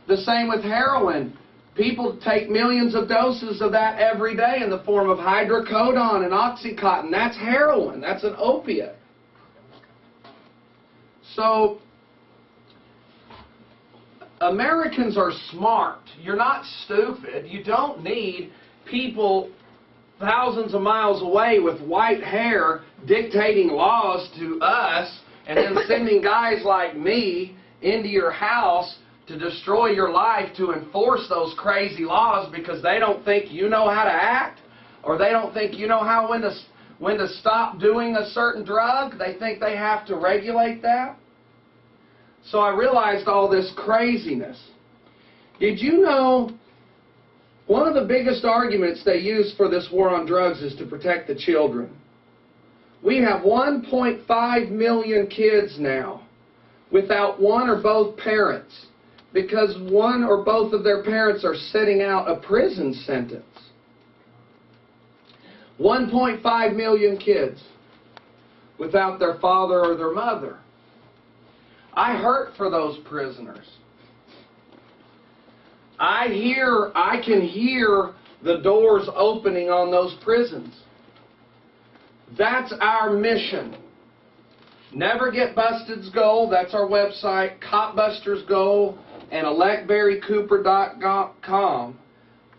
The same with heroin. People take millions of doses of that every day in the form of hydrocodone and oxycontin. That's heroin. That's an opiate. So, Americans are smart. You're not stupid. You don't need people thousands of miles away with white hair dictating laws to us and then sending guys like me into your house to destroy your life to enforce those crazy laws because they don't think you know how to act, or they don't think you know when to stop doing a certain drug. They think they have to regulate that. So I realized all this craziness. Did you know one of the biggest arguments they use for this war on drugs is to protect the children? We have 1.5 million kids now without one or both parents because one or both of their parents are sitting out a prison sentence. 1.5 million kids without their father or their mother. I hurt for those prisoners. I can hear the doors opening on those prisons. That's our mission. Never Get Busted's goal, that's our website, Copbuster's goal, and electbarrycooper.com.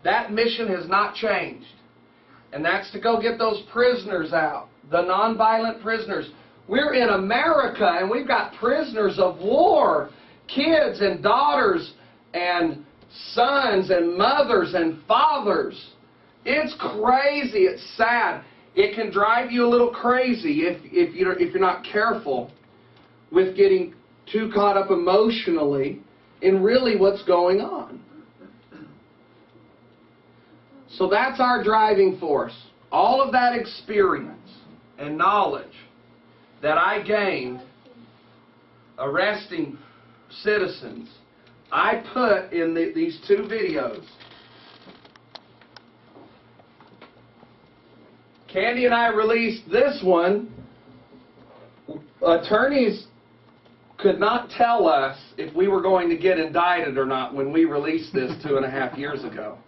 That mission has not changed. And that's to go get those prisoners out, the nonviolent prisoners. We're in America, and we've got prisoners of war, kids and daughters and sons and mothers and fathers. It's crazy. It's sad. It can drive you a little crazy if you're not careful with getting too caught up emotionally in really what's going on. So that's our driving force. All of that experience and knowledge that I gained arresting citizens, I put in these two videos. Candy and I released this one. Attorneys could not tell us if we were going to get indicted or not when we released this 2.5 years ago.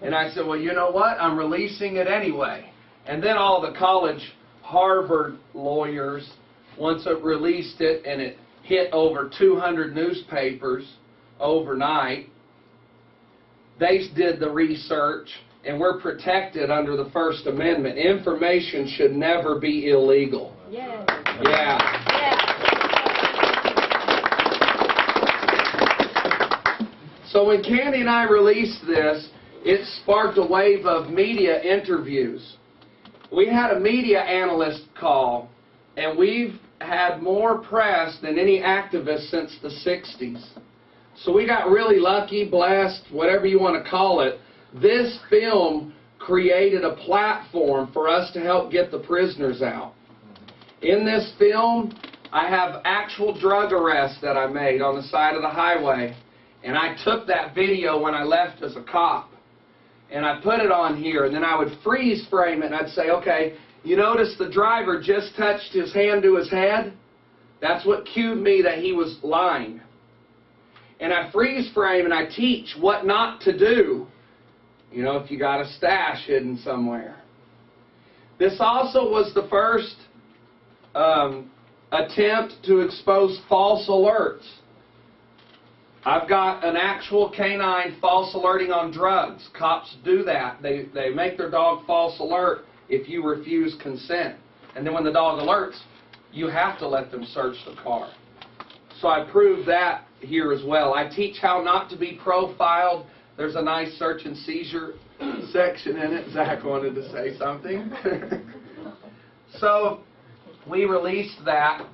And I said, well, you know what? I'm releasing it anyway. And then all the college Harvard lawyers, once it released it and it hit over 200 newspapers overnight, they did the research, and we're protected under the First Amendment. Information should never be illegal. Yeah. Yeah. So when Candy and I released this, it sparked a wave of media interviews. We had a media analyst call, and we've had more press than any activist since the 60s. So we got really lucky, blessed, whatever you want to call it. This film created a platform for us to help get the prisoners out. In this film, I have actual drug arrests that I made on the side of the highway. And I took that video when I left as a cop. And I put it on here, and then I would freeze frame it, and I'd say, okay, you notice the driver just touched his hand to his head? That's what cued me that he was lying. And I freeze frame and I teach what not to do, you know, if you got a stash hidden somewhere. This also was the first attempt to expose false alerts. I've got an actual canine false alerting on drugs. Cops do that. They make their dog false alert if you refuse consent. And then when the dog alerts, you have to let them search the car. So I proved that here as well. I teach how not to be profiled. There's a nice search and seizure section in it. Zach wanted to say something. So we released that.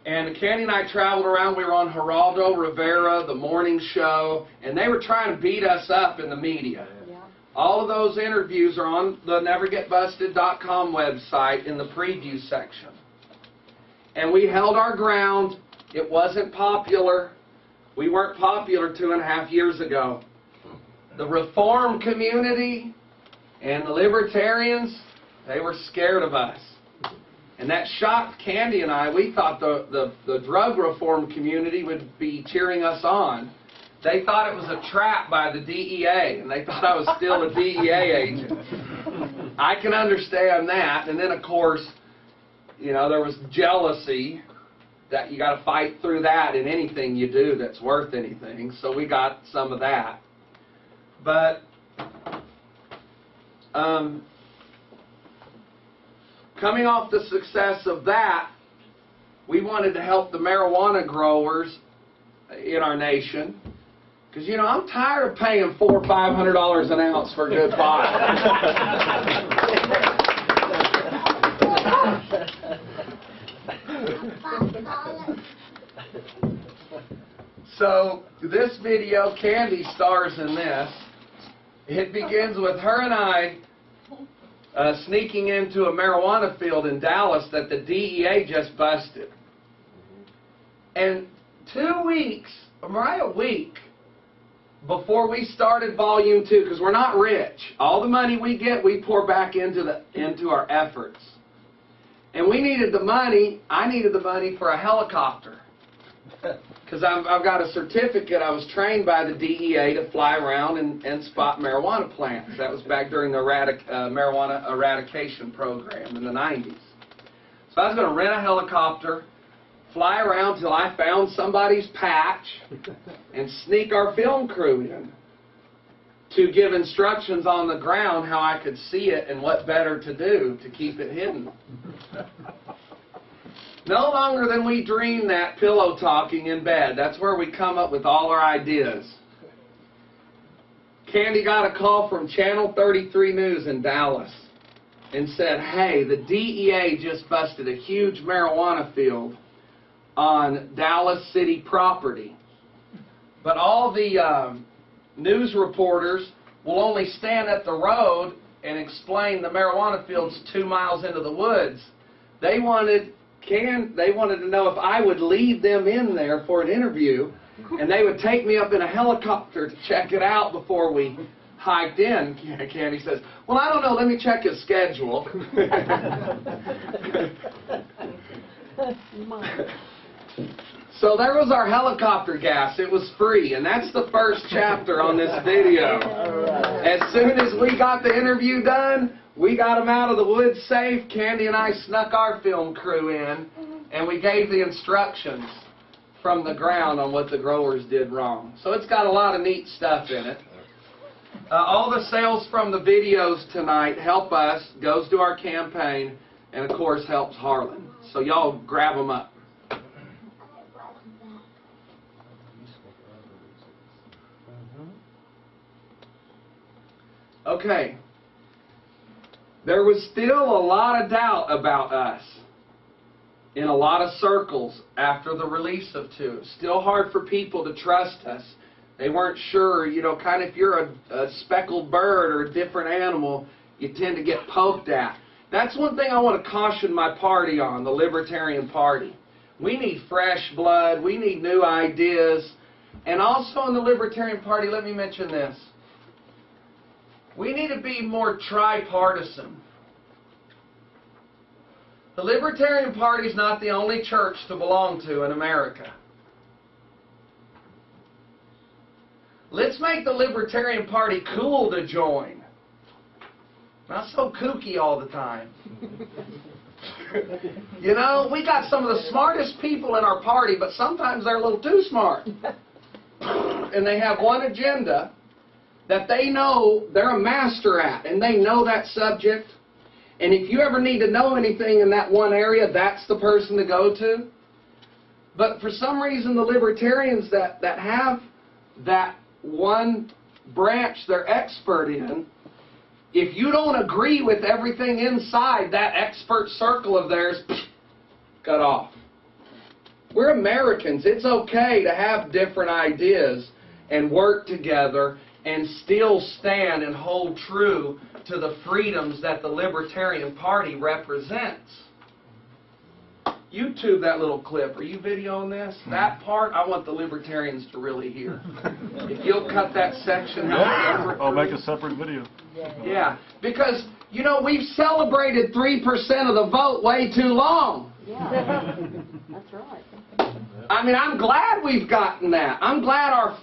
And Candy and I traveled around. We were on Geraldo Rivera, the morning show, and they were trying to beat us up in the media. Yeah. All of those interviews are on the nevergetbusted.com website in the preview section. And we held our ground. It wasn't popular. We weren't popular 2.5 years ago. The reform community and the libertarians, they were scared of us. And that shocked Candy and I. We thought the drug reform community would be cheering us on. They thought it was a trap by the DEA, and they thought I was still a DEA agent. I can understand that. And then, of course, you know, there was jealousy that you got to fight through that in anything you do that's worth anything. So we got some of that. But coming off the success of that, we wanted to help the marijuana growers in our nation. Because, you know, I'm tired of paying $400 or $500 an ounce for good pot. So, this video, Candy stars in this. It begins with her and I sneaking into a marijuana field in Dallas that the DEA just busted. And 2 weeks, right, a week, before we started Volume 2, because we're not rich. All the money we get, we pour back into our efforts. And we needed the money, I needed the money for a helicopter. Because I've got a certificate, I was trained by the DEA to fly around and spot marijuana plants. That was back during the marijuana eradication program in the 90s. So I was going to rent a helicopter, fly around till I found somebody's patch, and sneak our film crew in to give instructions on the ground how I could see it and what better to do to keep it hidden. No longer than we dream that pillow talking in bed. That's where we come up with all our ideas. Candy got a call from Channel 33 News in Dallas and said, hey, the DEA just busted a huge marijuana field on Dallas City property. But all the news reporters will only stand at the road and explain the marijuana field's 2 miles into the woods. They wanted to know if I would lead them in there for an interview, and they would take me up in a helicopter to check it out before we hiked in. Candy says, well, I don't know, let me check his schedule. So there was our helicopter gas. It was free, and that's the first chapter on this video. As soon as we got the interview done, we got them out of the woods safe. Candy and I snuck our film crew in, and we gave the instructions from the ground on what the growers did wrong. So it's got a lot of neat stuff in it. All the sales from the videos tonight help us, goes to our campaign, and of course helps Harlan. So y'all grab them up. Okay. There was still a lot of doubt about us in a lot of circles after the release of 2. Still hard for people to trust us. They weren't sure, you know, kind of if you're a speckled bird or a different animal, you tend to get poked at. That's one thing I want to caution my party on, the Libertarian Party. We need fresh blood. We need new ideas. And also in the Libertarian Party, let me mention this. We need to be more tripartisan. The Libertarian Party is not the only church to belong to in America. Let's make the Libertarian Party cool to join. Not so kooky all the time. You know, we got some of the smartest people in our party, but sometimes they're a little too smart. And they have one agenda that they know they're a master at, and they know that subject. And if you ever need to know anything in that one area, that's the person to go to. But for some reason, the Libertarians that have that one branch they're expert in, if you don't agree with everything inside that expert circle of theirs, cut off. We're Americans. It's okay to have different ideas and work together and still stand and hold true to the freedoms that the Libertarian Party represents. YouTube that little clip. Are you videoing this? That part, I want the Libertarians to really hear. If you'll cut that section out. I'll make a separate video. Yeah, because, you know, we've celebrated 3% of the vote way too long. Yeah, that's right. I mean, I'm glad we've gotten that. I'm glad our